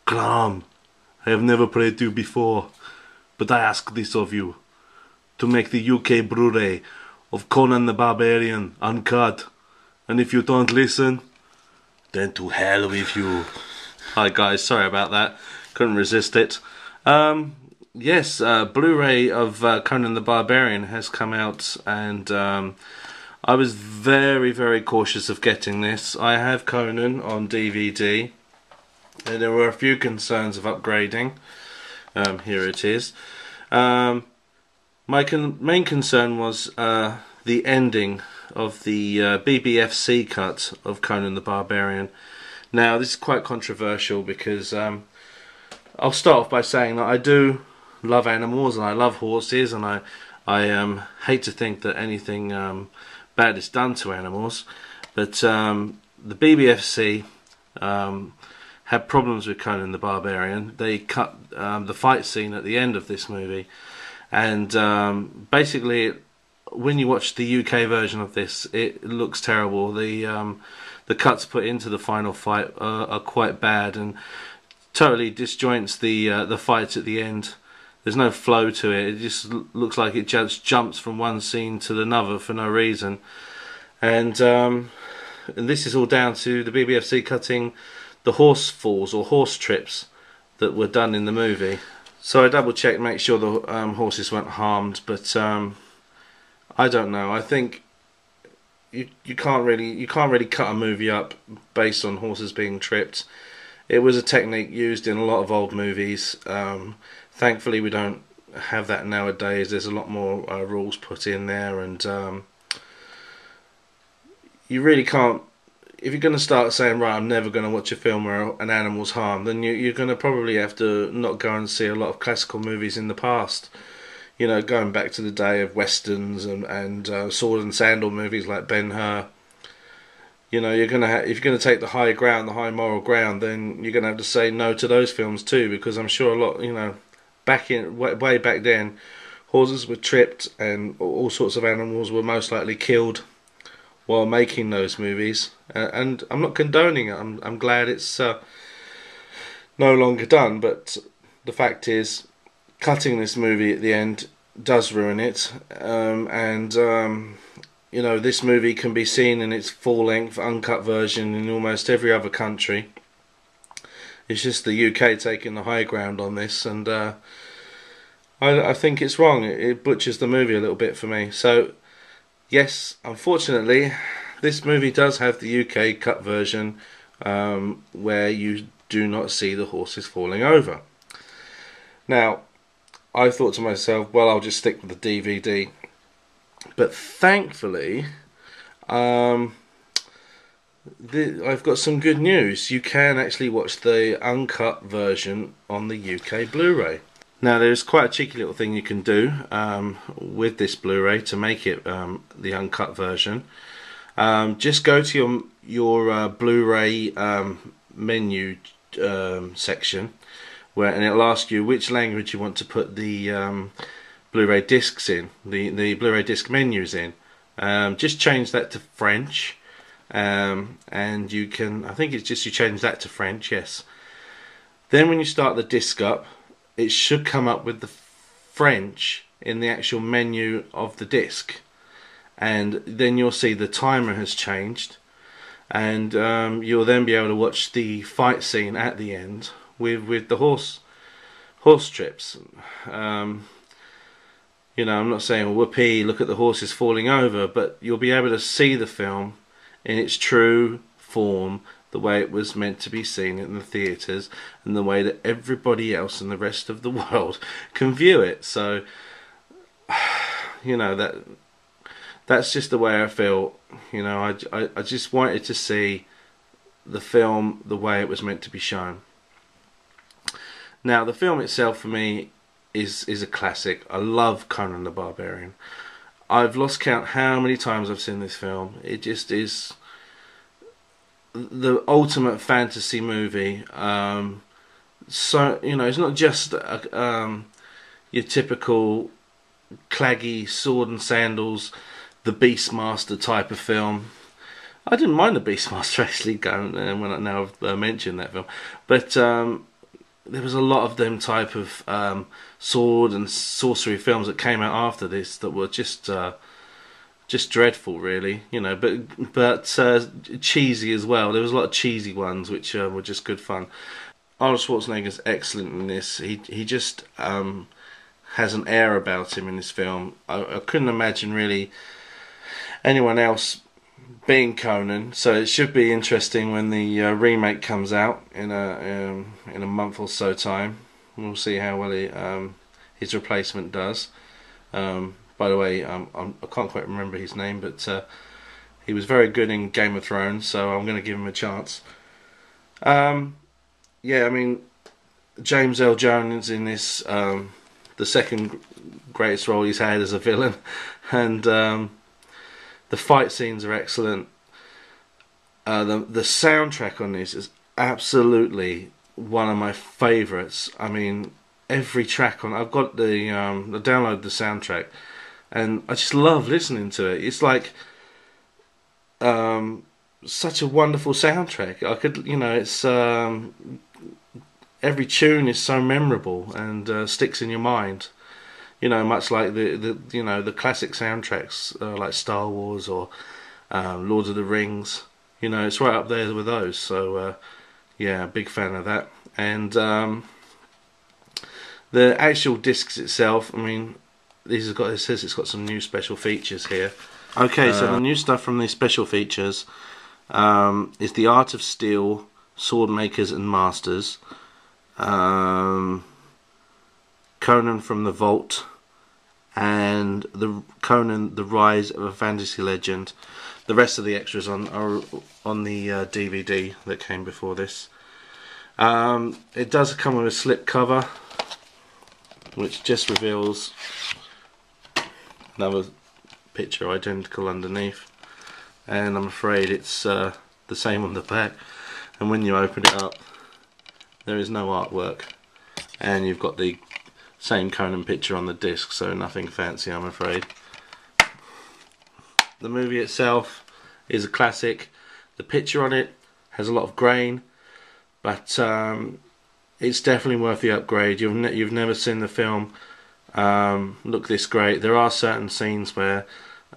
Clam, I have never prayed to you before, but I ask this of you, to make the UK Blu-ray of Conan the Barbarian Uncut, and if you don't listen, then to hell with you. Hi guys, sorry about that, couldn't resist it. Yes, Blu-ray of Conan the Barbarian has come out, and I was very cautious of getting this. I have Conan on DVD, and there were a few concerns of upgrading. Here it is. My main concern was the ending of the BBFC cut of Conan the Barbarian. Now this is quite controversial because I'll start off by saying that I do love animals and I love horses, and I hate to think that anything bad is done to animals, but the BBFC had problems with Conan the Barbarian. They cut the fight scene at the end of this movie, and basically when you watch the UK version of this, it looks terrible. The cuts put into the final fight are quite bad and totally disjoints the fight at the end. There's no flow to it. It just looks like it just jumps from one scene to another for no reason. And this is all down to the BBFC cutting the horse falls or horse trips that were done in the movie. So I double checked, make sure the horses weren't harmed, but I don't know. I think you can't really cut a movie up based on horses being tripped. It was a technique used in a lot of old movies. Thankfully we don't have that nowadays. There's a lot more rules put in there, and you really can't. If you're going to start saying, right, I'm never going to watch a film where an animal's harmed, then you're going to probably have to not go and see a lot of classical movies in the past. You know, going back to the day of westerns and sword and sandal movies like Ben-Hur. You know, if you're going to take the high ground, the high moral ground, then you're going to have to say no to those films too, because I'm sure a lot, you know, way back then, horses were tripped and all sorts of animals were most likely killed while making those movies. And I'm not condoning it. I'm glad it's no longer done, but the fact is, cutting this movie at the end does ruin it. You know, this movie can be seen in its full-length uncut version in almost every other country. It's just the UK taking the high ground on this, and I think it's wrong. It butchers the movie a little bit for me. So yes, unfortunately, this movie does have the UK cut version where you do not see the horses falling over. Now, I thought to myself, well, I'll just stick with the DVD. But thankfully, I've got some good news. You can actually watch the uncut version on the UK Blu-ray. Now, there's quite a cheeky little thing you can do with this Blu-ray to make it the uncut version. Just go to your Blu-ray menu section, and it'll ask you which language you want to put the Blu-ray discs in, the Blu-ray disc menus in. Just change that to French, and you can, I think it's just you change that to French, yes. Then when you start the disc up, it should come up with the French in the actual menu of the disc, and then you'll see the timer has changed, and you'll then be able to watch the fight scene at the end with the horse trips. You know, I'm not saying whoopee, look at the horses falling over, but you'll be able to see the film in its true form, the way it was meant to be seen in the theatres, and the way that everybody else in the rest of the world can view it. So, you know, that's just the way I feel. You know, I just wanted to see the film the way it was meant to be shown. Now, the film itself for me is a classic. I love Conan the Barbarian. I've lost count how many times I've seen this film. It just is the ultimate fantasy movie. So, you know, it's not just your typical claggy sword and sandals, the Beastmaster type of film. I didn't mind the Beastmaster actually going when now I've mentioned that film, but there was a lot of them type of sword and sorcery films that came out after this that were just dreadful, really, you know, but cheesy as well. There was a lot of cheesy ones which were just good fun. Arnold Schwarzenegger's excellent in this. He just has an air about him in this film. I couldn't imagine really anyone else being Conan, so it should be interesting when the remake comes out in a month or so time. We'll see how well his replacement does. By the way, I can't quite remember his name, but he was very good in Game of Thrones, so I'm going to give him a chance. Yeah, I mean, James L. Jones in this, the second greatest role he's had as a villain, and the fight scenes are excellent. The soundtrack on this is absolutely one of my favourites. I mean, every track on, I've got the I downloaded the soundtrack, and I just love listening to it. It's like such a wonderful soundtrack. I could, you know, it's every tune is so memorable and sticks in your mind. You know, much like the you know, the classic soundtracks like Star Wars or Lord of the Rings. You know, it's right up there with those. So yeah, big fan of that. And the actual discs itself, I mean, it says it's got some new special features here. Okay, so the new stuff from these special features is The Art of Steel, Sword Makers and Masters, Conan from the Vault, and the Conan: The Rise of a Fantasy Legend. The rest of the extras are on the DVD that came before this. It does come with a slip cover, which just reveals another picture identical underneath, and I'm afraid it's the same on the back. And when you open it up, there is no artwork, and you've got the same Conan picture on the disc, so nothing fancy, I'm afraid. The movie itself is a classic. The picture on it has a lot of grain, but it's definitely worth the upgrade. You've never seen the film look this great. There are certain scenes where,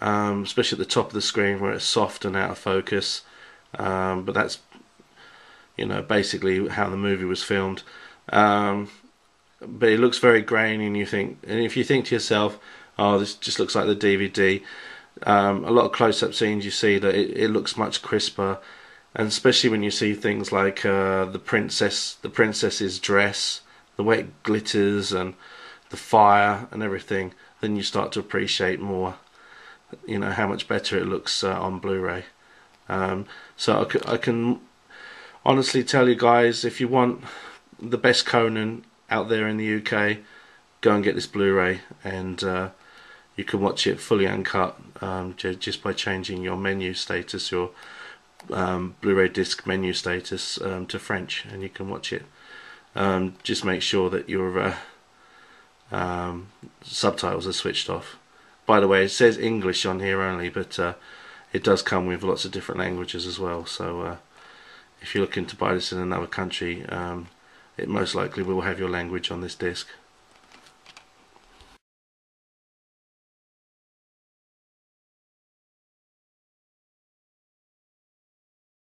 especially at the top of the screen, where it's soft and out of focus, but that's, you know, basically how the movie was filmed. But it looks very grainy, and if you think to yourself, oh, this just looks like the DVD, a lot of close-up scenes you see that it looks much crisper, and especially when you see things like the princess's dress, the way it glitters and the fire and everything, then you start to appreciate more, you know, how much better it looks on Blu-ray. So I can honestly tell you guys, if you want the best Conan out there in the UK, go and get this Blu-ray, and you can watch it fully uncut just by changing your menu status, your Blu-ray disc menu status to French, and you can watch it. Just make sure that your subtitles are switched off. By the way, it says English on here only, but it does come with lots of different languages as well, so if you're looking to buy this in another country, it most likely will have your language on this disc.